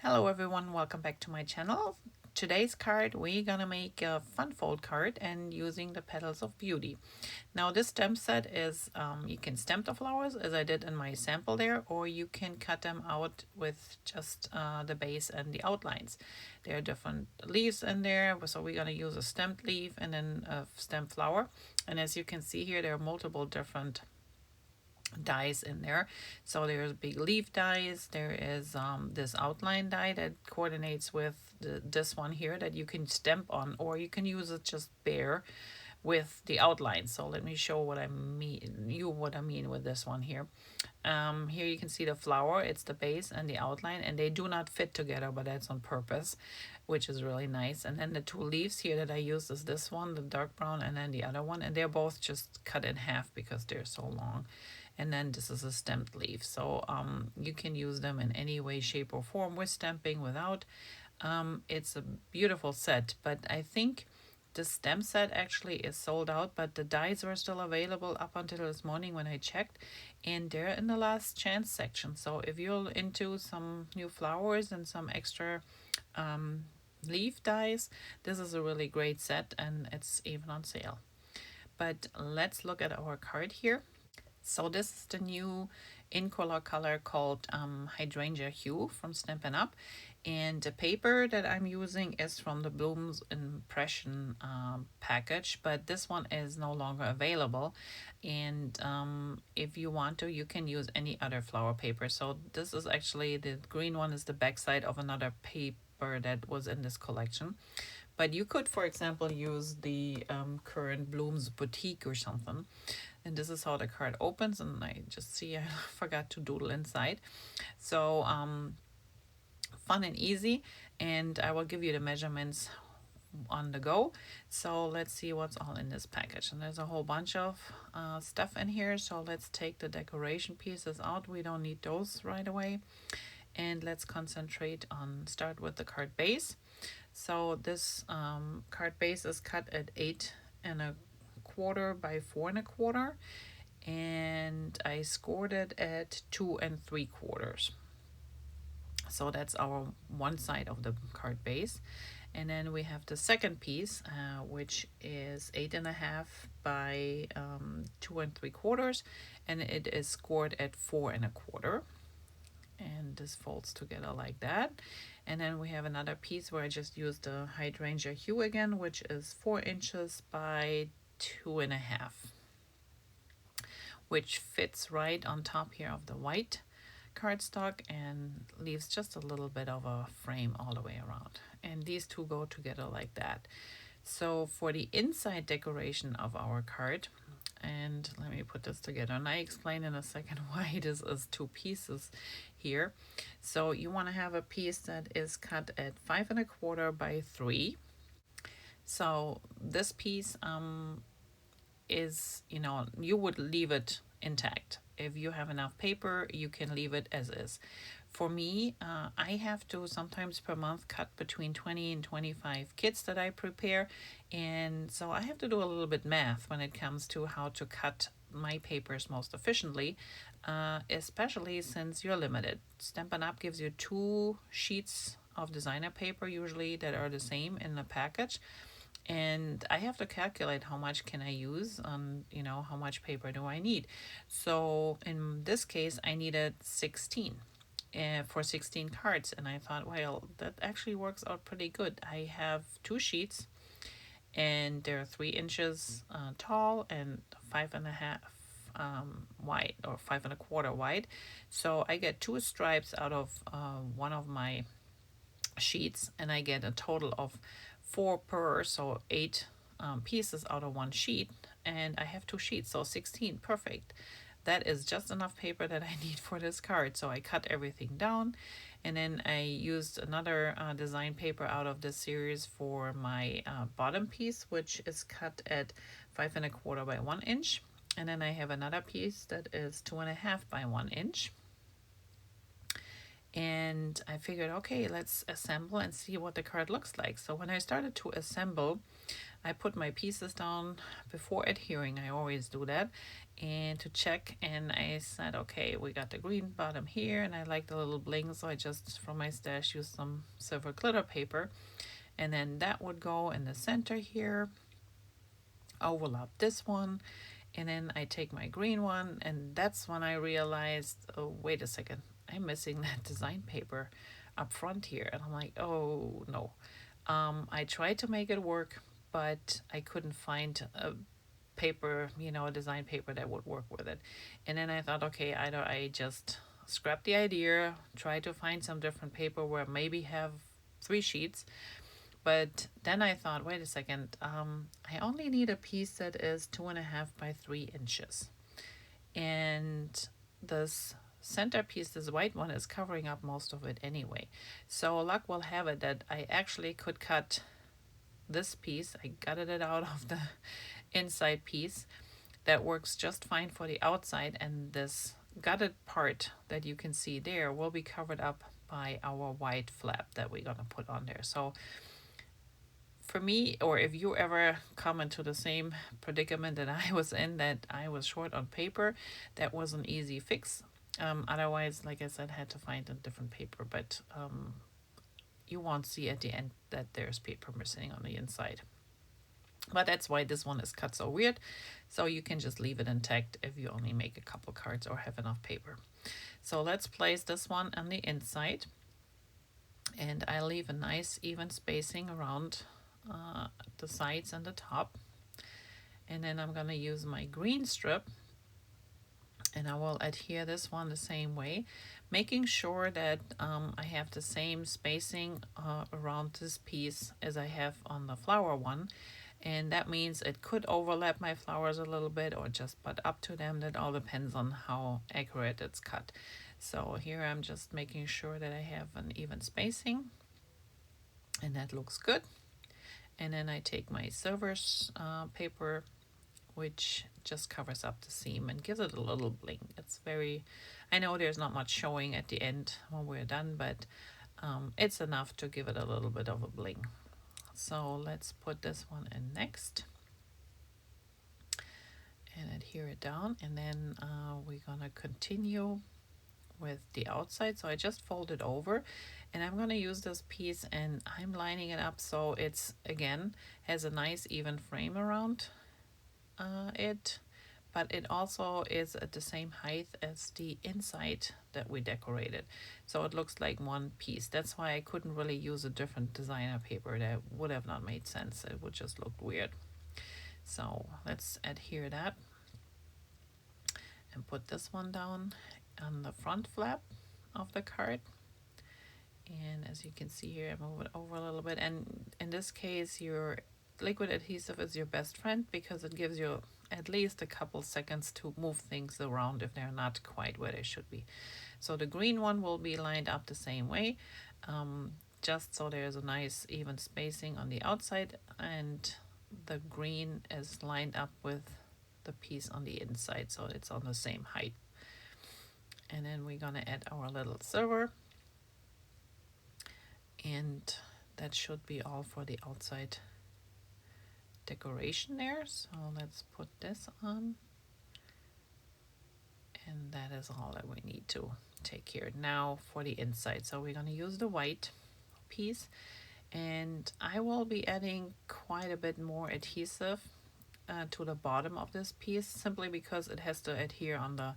Hello everyone, welcome back to my channel. Today's card we're gonna make a fun fold card and using the Petals of Beauty. Now this stamp set is, you can stamp the flowers as I did in my sample there, or you can cut them out with just the base and the outlines. There are different leaves in there, so we're gonna use a stamped leaf and then a stamped flower. And as you can see here, there are multiple different dies in there. So there's big leaf dies, there is this outline die that coordinates with this one here that you can stamp on, or you can use it just bare with the outline. So let me show what I mean with this one here. Here you can see the flower, it's the base and the outline, and they do not fit together, but that's on purpose, which is really nice. And then the two leaves here that I used is this one, the dark brown, and then the other one, and they're both just cut in half because they're so long. And then this is a stamped leaf, so you can use them in any way, shape, or form, with stamping, without. It's a beautiful set, but I think the stamp set actually is sold out, but the dies were still available up until this morning when I checked, and they're in the last chance section. So if you're into some new flowers and some extra leaf dies, this is a really great set, and it's even on sale. But let's look at our card here. So this is the new in-color color called Hydrangea Hue from Stampin'Up, and the paper that I'm using is from the Bloom's Impression package, but this one is no longer available. And if you want to, you can use any other flower paper. So this is actually, the green one is the backside of another paper that was in this collection. But you could, for example, use the current Bloom's Boutique or something. And this is how the card opens, and I just see I forgot to doodle inside. So fun and easy, and I will give you the measurements on the go. So let's see what's all in this package. And there's a whole bunch of stuff in here. So let's take the decoration pieces out. We don't need those right away. And let's concentrate on, start with the card base. So this card base is cut at 8 1/4 by 4 1/4, and I scored it at 2 3/4. So that's our one side of the card base. And then we have the second piece, which is 8 1/2 by 2 3/4, and it is scored at 4 1/4. And this folds together like that. And then we have another piece where I just used the Hydrangea Hue again, which is 4 inches by 2 1/2, which fits right on top here of the white cardstock and leaves just a little bit of a frame all the way around. And these two go together like that. So for the inside decoration of our card, and let me put this together, and I explain in a second why this is two pieces here. So you want to have a piece that is cut at 5 1/4 by 3. So this piece is, you would leave it intact. If you have enough paper, you can leave it as is. For me, I have to sometimes per month cut between 20 and 25 kits that I prepare, and so I have to do a little bit math when it comes to how to cut my papers most efficiently, especially since you're limited. Stampin' Up! Gives you 2 sheets of designer paper usually that are the same in the package, and I have to calculate how much can I use on, how much paper do I need. So in this case, I needed 16 for 16 cards, and I thought, well, that actually works out pretty good. I have 2 sheets, and they're 3 inches tall and 5 1/2 wide, or 5 1/4 wide. So I get 2 stripes out of one of my sheets, and I get a total of 4 per, so 8 pieces out of one sheet, and I have 2 sheets, so 16. Perfect. That is just enough paper that I need for this card. So I cut everything down, and then I used another design paper out of this series for my bottom piece, which is cut at 5 1/4 by 1 inch. And then I have another piece that is 2 1/2 by 1 inch. And I figured, okay, let's assemble and see what the card looks like. So when I started to assemble, I put my pieces down before adhering. I always do that, and to check, and I said, okay, we got the green bottom here, and I like the little bling, so I just from my stash used some silver glitter paper, and then that would go in the center here, overlap this one, and then I take my green one, and that's when I realized, oh, wait a second, I'm missing that design paper up front here. And I'm like, oh no. I tried to make it work, but I couldn't find a paper, you know, a design paper that would work with it. And then I thought, okay, either I just scrap the idea, try to find some different paper where maybe have 3 sheets. But then I thought, wait a second, I only need a piece that is 2.5 by 3 inches. And this centerpiece, this white one, is covering up most of it anyway. So luck will have it that I actually could cut this piece. I gutted it out of the inside piece. That works just fine for the outside, and this gutted part that you can see there will be covered up by our white flap that we're gonna put on there. So for me, or if you ever come into the same predicament that I was in, that I was short on paper, that was an easy fix. Otherwise, like I said, had to find a different paper, but you won't see at the end that there's paper missing on the inside. But that's why this one is cut so weird. So you can just leave it intact if you only make a couple cards or have enough paper. So let's place this one on the inside. And I leave a nice even spacing around the sides and the top. And then I'm going to use my green strip, and I will adhere this one the same way, making sure that I have the same spacing around this piece as I have on the flower one. And that means it could overlap my flowers a little bit or just butt up to them. That all depends on how accurate it's cut. So here I'm just making sure that I have an even spacing, and that looks good. And then I take my silver paper, which just covers up the seam and gives it a little bling. It's very, I know there's not much showing at the end when we're done, but it's enough to give it a little bit of a bling. So let's put this one in next and adhere it down, and then we're gonna continue with the outside. So I just fold it over, and I'm going to use this piece, and I'm lining it up so it's, again, has a nice even frame around it, but it also is at the same height as the inside that we decorated, so it looks like one piece. That's why I couldn't really use a different designer paper. That would have not made sense. It would just look weird. So let's adhere that and put this one down on the front flap of the card. And as you can see here, I move it over a little bit, and in this case your liquid adhesive is your best friend because it gives you at least a couple seconds to move things around if they're not quite where they should be. So the green one will be lined up the same way, just so there's a nice even spacing on the outside, and the green is lined up with the piece on the inside, so it's on the same height. And then we're gonna add our little silver, and that should be all for the outside decoration there. So let's put this on, and that is all that we need to take care now for the inside. So we're going to use the white piece, and I will be adding quite a bit more adhesive to the bottom of this piece, simply because it has to adhere on the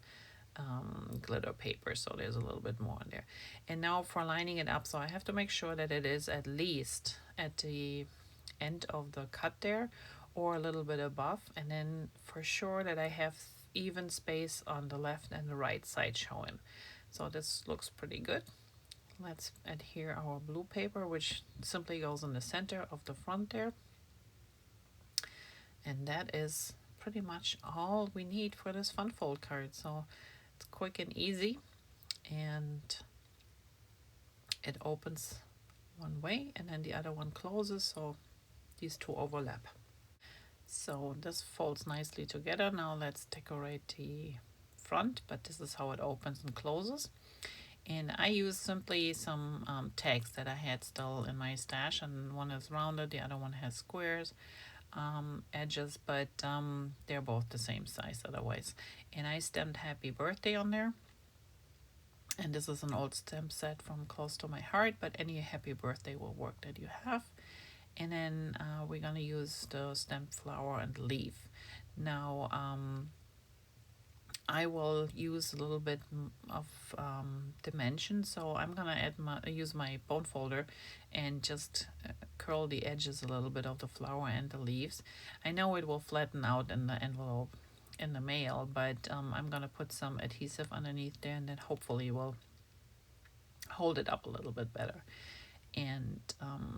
glitter paper, so there's a little bit more in there. And now for lining it up, so I have to make sure that it is at least at the end of the cut there or a little bit above, and then for sure that I have even space on the left and the right side showing. So this looks pretty good. Let's adhere our blue paper, which simply goes in the center of the front there, and that is pretty much all we need for this fun fold card. So it's quick and easy, and it opens one way and then the other one closes, so these two overlap. So this folds nicely together. Now let's decorate the front, but this is how it opens and closes. And I use simply some tags that I had still in my stash, and one is rounded, the other one has squares. edges, but they're both the same size otherwise. And I stamped Happy Birthday on there. And this is an old stamp set from Close to My Heart, but any Happy Birthday will work that you have. And then we're gonna use the stamped flower and leaf. Now I will use a little bit of dimension, so I'm gonna use my bone folder and just curl the edges a little bit of the flower and the leaves. I know it will flatten out in the envelope in the mail, but I'm gonna put some adhesive underneath there, and then hopefully will hold it up a little bit better. And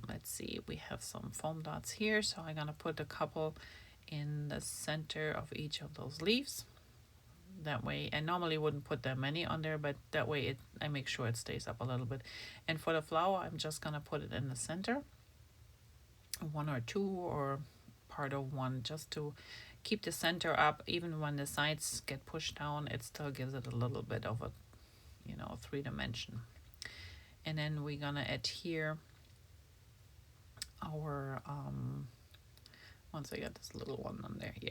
let's see, we have some foam dots here, so I'm gonna put a couple in the center of each of those leaves. That way, I normally wouldn't put that many on there, but that way I make sure it stays up a little bit. And for the flower, I'm just gonna put it in the center, one or two or part of one, just to keep the center up. Even when the sides get pushed down, it still gives it a little bit of a, you know, 3-dimension. And then we're gonna adhere our once I got this little one on there, yeah,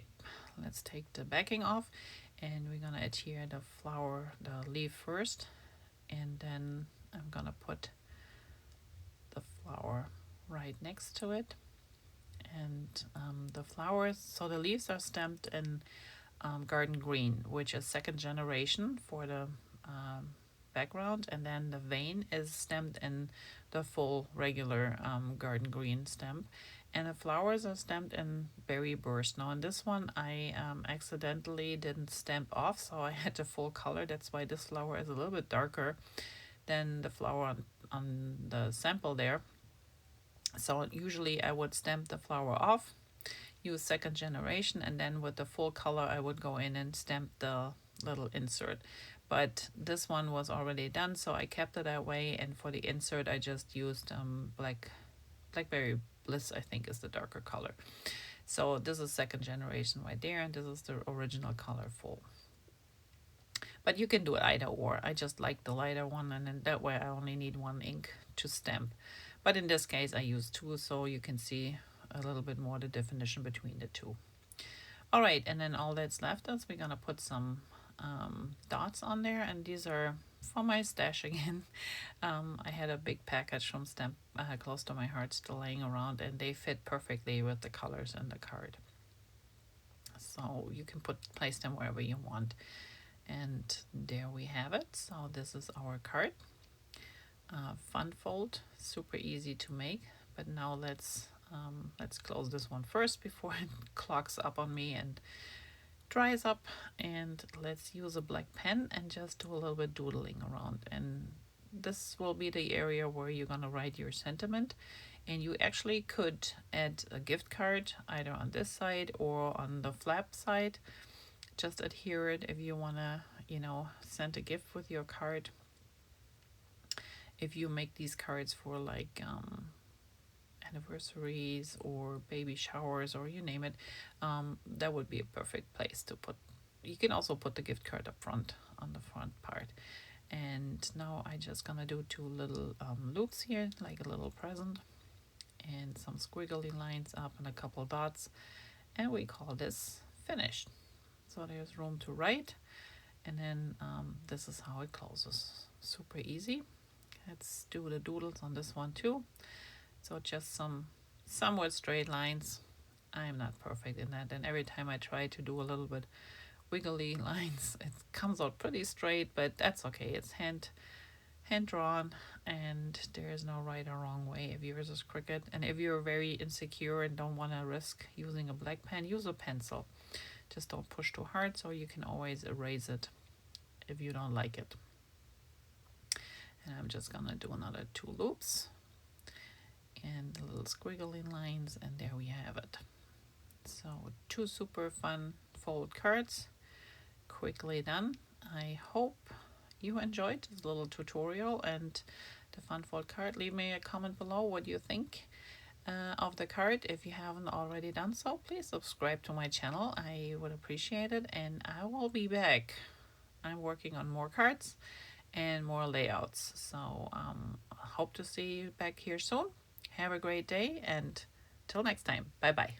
let's take the backing off, and we're gonna adhere the flower, the leaf first, and then I'm gonna put the flower right next to it. And the flowers, so the leaves are stamped in garden green, which is 2nd generation for the background, and then the vein is stamped in the full regular garden green stamp, and the flowers are stamped in Berry Burst. Now in this one I accidentally didn't stamp off, so I had the full color. That's why this flower is a little bit darker than the flower on the sample there. So usually I would stamp the flower off, use 2nd generation, and then with the full color I would go in and stamp the little insert. But this one was already done, so I kept it that way, and for the insert I just used Blackberry Bliss, I think is the darker color. So this is 2nd generation right there, and this is the original color full. But you can do it either or. I just like the lighter one, and then that way I only need 1 ink to stamp. But in this case I use 2, so you can see a little bit more the definition between the 2. All right, and then all that's left is we're gonna put some dots on there, and these are for my stash again. I had a big package from Stamp Close to My Heart still laying around, and they fit perfectly with the colors in the card. So you can place them wherever you want. And there we have it. So this is our card. Fun fold, super easy to make. But now let's close this one first before it clogs up on me and dries up. And let's use a black pen and just do a little bit doodling around. And this will be the area where you're gonna write your sentiment. And you actually could add a gift card either on this side or on the flap side. Just adhere it if you wanna, you know, send a gift with your card. If you make these cards for like anniversaries or baby showers or you name it, that would be a perfect place to put. You can also put the gift card up front on the front part. And now I just gonna do 2 little loops here, like a little present, and some squiggly lines up and a couple dots, and we call this finished. So there's room to write, and then this is how it closes. Super easy. Let's do the doodles on this one too. So just some somewhat straight lines. I am not perfect in that, and every time I try to do a little bit wiggly lines, it comes out pretty straight, but that's okay. It's hand drawn, and there is no right or wrong way if yours is crooked. And if you're very insecure and don't want to risk using a black pen, use a pencil. Just don't push too hard, so you can always erase it if you don't like it. And I'm just gonna do another 2 loops and the little squiggly lines, and there we have it. So 2 super fun fold cards, quickly done. I hope you enjoyed this little tutorial and the fun fold card. Leave me a comment below what you think of the card. If you haven't already done so, please subscribe to my channel. I would appreciate it, and I will be back. I'm working on more cards and more layouts, so hope to see you back here soon. Have a great day, and till next time, bye bye.